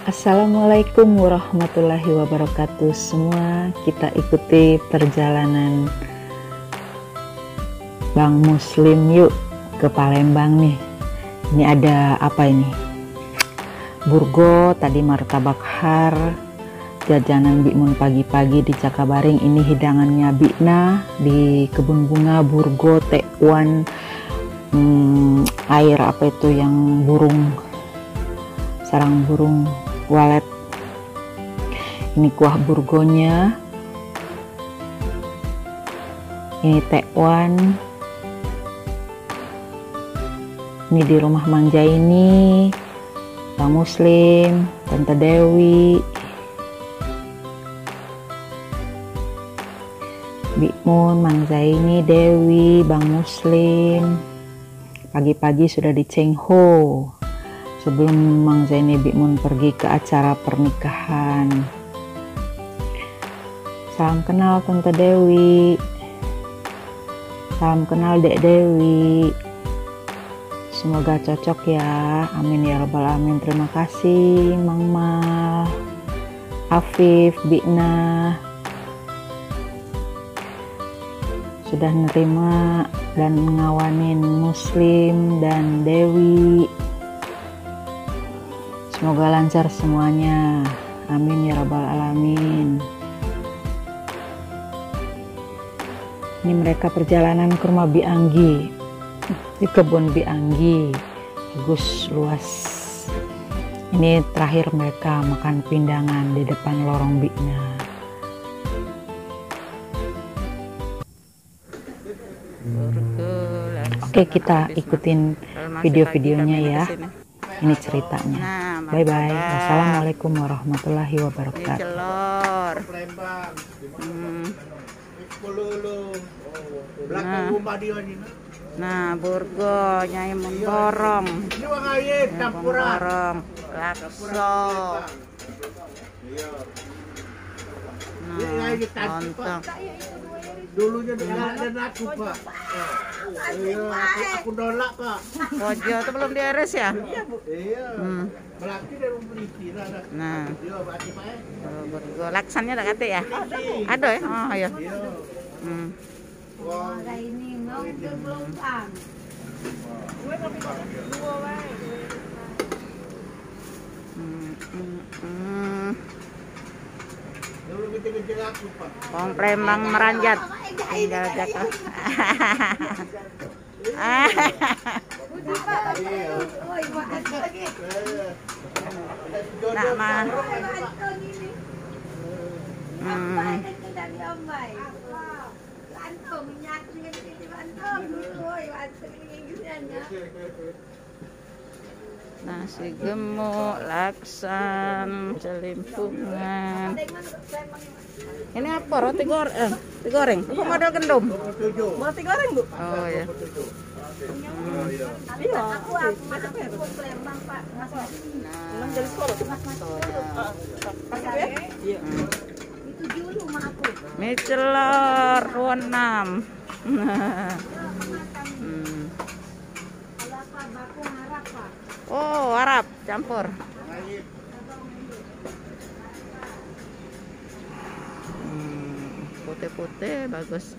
Assalamualaikum warahmatullahi wabarakatuh. Semua kita ikuti perjalanan Bang Muslim yuk ke Palembang nih. Ini ada apa ini? Burgo, tadi martabak har, jajanan Bikmun pagi-pagi di Cakabaring. Ini hidangannya Bikna di kebun bunga Burgo Tekwan. Air apa itu yang burung, sarang burung walet. Ini kuah burgonya, ini tekwan, ini di rumah Manja ini Bang Muslim, Tante Dewi, Bikmun, Manja ini Dewi, Bang Muslim. Pagi-pagi sudah di Cengho sebelum Mang Zaini Bikmun pergi ke acara pernikahan. Salam kenal Tante Dewi, salam kenal Dek Dewi. Semoga cocok ya, amin ya rabbal alamin. Terima kasih Mang Mal, Afif, Bikna sudah nerima dan ngawanin Muslim dan Dewi. Semoga lancar semuanya, amin ya rabbal alamin. Ini mereka perjalanan ke rumah Bi Anggi di kebun Bi Anggi, bagus luas. Ini terakhir mereka makan pindangan di depan lorong Bikna. Oke, kita ikutin video-videonya ya. Ini ceritanya. Bye bye. Wassalamualaikum warahmatullahi wabarakatuh. Nah, burgo nyai mengborong, lakso. Nah, lontong. Dulunya dengan aku Pak. Aku nolak Pak. Kojo itu belum diiris ya? Iya Bu. Iya. Berarti dari beli kira. Nah, Iya berarti Pak. burgo laksannya udah kate ya? Ada ya? Oh iya. Wah, ini belum bang. dulu kita aku Pak. Wong Palembang meranjat. Tinggal jatuh. Nak mah. Nasi gemuk, laksan, celimpungan. Ini apa? Roti goreng? Roti goreng? Apa model gendum? Roti goreng Bu? Oh ya. Iya, aku masuk Palembang Pak. Belum jadi sekolah. Iya. Itu dulu mah aku. Mie celor, ruanam. Kalau apa bakung harap Pak. Oh, Arab campur. Putih-putih bagus.